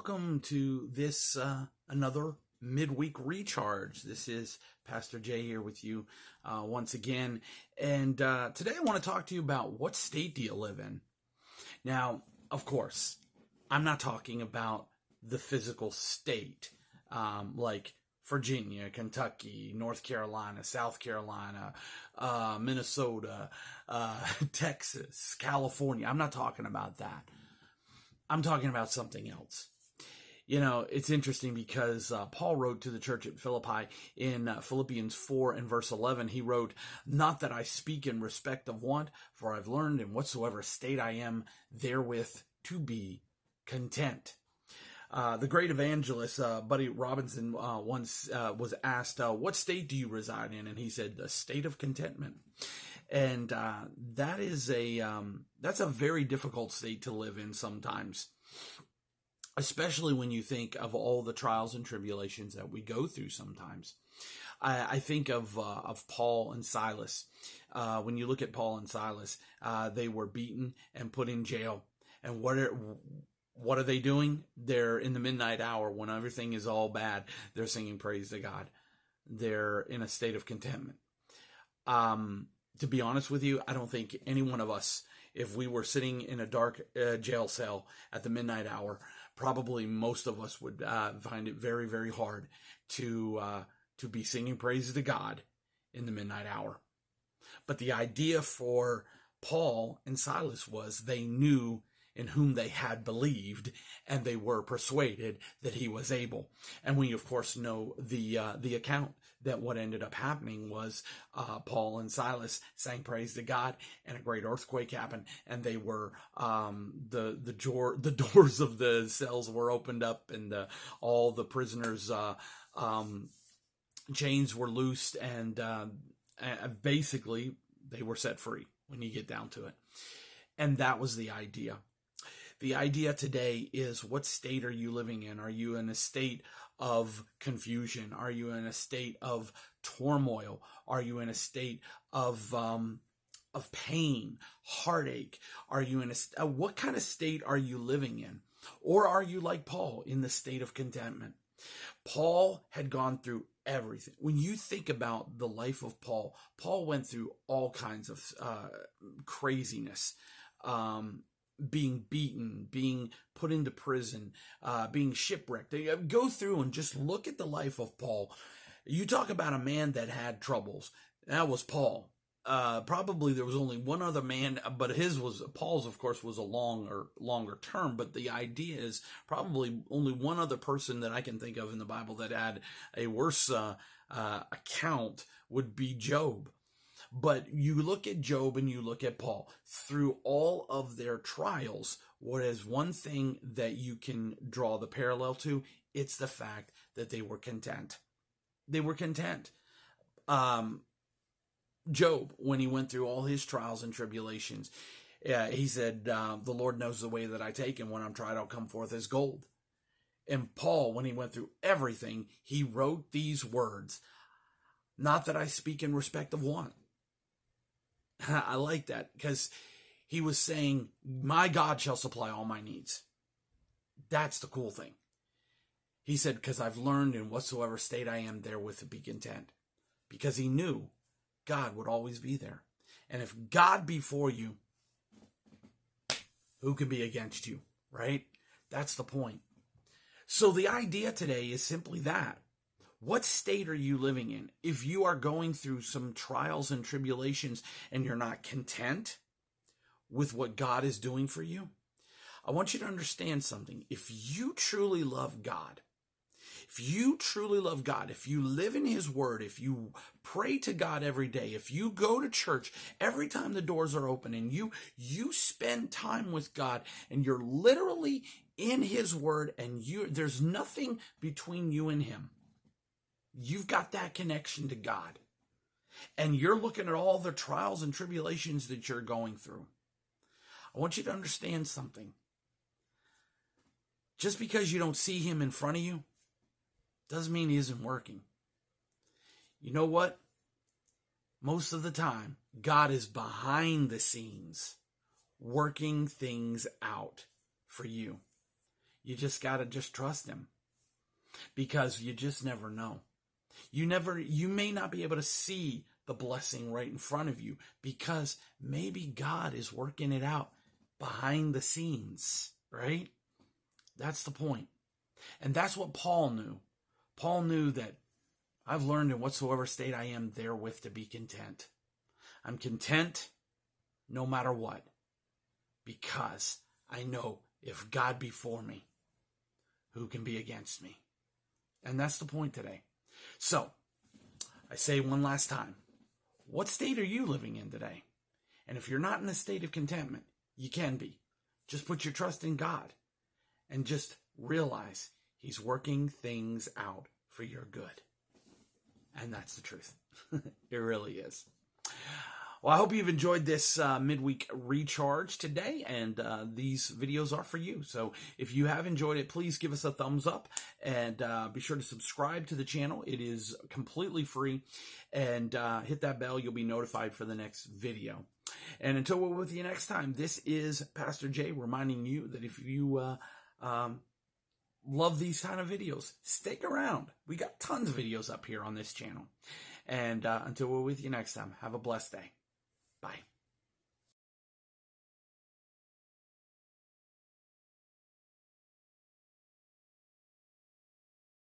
welcome to this another midweek recharge. This is Pastor Jay here with you once again, and today I want to talk to you about what state do you live in. Now, of course, I'm not talking about the physical state, like Virginia, Kentucky, North Carolina, South Carolina, Minnesota, Texas, California. I'm not talking about that. I'm talking about something else. You know, it's interesting because Paul wrote to the church at Philippi in Philippians 4 and verse 11. He wrote, "Not that I speak in respect of want, for I've learned in whatsoever state I am therewith to be content." The great evangelist, Buddy Robinson, once was asked, what state do you reside in? And he said, the state of contentment. And that's a very difficult state to live in sometimes, especially when you think of all the trials and tribulations that we go through sometimes. I think of Paul and Silas. When you look at Paul and Silas, they were beaten and put in jail. And what are they doing? They're in the midnight hour when everything is all bad. They're singing praise to God. They're in a state of contentment. To be honest with you, I don't think any one of us, if we were sitting in a dark jail cell at the midnight hour, probably most of us would find it very, very hard to be singing praises to God in the midnight hour. But the idea for Paul and Silas was they knew in whom they had believed, and they were persuaded that he was able. And we, of course, know the account that what ended up happening was Paul and Silas sang praise to God, and a great earthquake happened, and they were the doors of the cells were opened up, and all the prisoners' chains were loosed, and basically they were set free when you get down to it. And that was the idea. The idea today is, what state are you living in? Are you in a state of confusion? Are you in a state of turmoil? Are you in a state of pain, heartache? Are you in what kind of state are you living in? Or are you like Paul, in the state of contentment? Paul had gone through everything. When you think about the life of Paul, Paul went through all kinds of craziness. Being beaten, being put into prison, being shipwrecked. Go through and just look at the life of Paul. You talk about a man that had troubles. That was Paul. Probably there was only one other man, but Paul's, of course, was a longer term. But the idea is probably only one other person that I can think of in the Bible that had a worse account would be Job. But you look at Job and you look at Paul, through all of their trials, what is one thing that you can draw the parallel to? It's the fact that they were content. They were content. Job, when he went through all his trials and tribulations, he said, the Lord knows the way that I take, and when I'm tried, I'll come forth as gold. And Paul, when he went through everything, he wrote these words, "Not that I speak in respect of want." I like that, because he was saying, my God shall supply all my needs. That's the cool thing. He said, because I've learned in whatsoever state I am therewith to be content. Because he knew God would always be there. And if God be for you, who can be against you, right? That's the point. So the idea today is simply that. What state are you living in? If you are going through some trials and tribulations and you're not content with what God is doing for you, I want you to understand something. If you truly love God, if you live in His Word, if you pray to God every day, if you go to church every time the doors are open, and you spend time with God, and you're literally in His Word, and there's nothing between you and Him. You've got that connection to God, and you're looking at all the trials and tribulations that you're going through. I want you to understand something. Just because you don't see Him in front of you doesn't mean He isn't working. You know what? Most of the time, God is behind the scenes working things out for you. You just got to just trust him, because you just never know. You may not be able to see the blessing right in front of you, because maybe God is working it out behind the scenes, right? That's the point. And that's what Paul knew. Paul knew that I've learned in whatsoever state I am therewith to be content. I'm content no matter what, because I know if God be for me, who can be against me? And that's the point today. So, I say one last time, what state are you living in today? And if you're not in a state of contentment, you can be. Just put your trust in God and just realize he's working things out for your good. And that's the truth. It really is. Well, I hope you've enjoyed this midweek recharge today, and these videos are for you. So if you have enjoyed it, please give us a thumbs up, and be sure to subscribe to the channel. It is completely free, and hit that bell. You'll be notified for the next video. And until we're with you next time, this is Pastor Jay reminding you that if you love these kind of videos, stick around. We got tons of videos up here on this channel. And until we're with you next time, have a blessed day. Bye.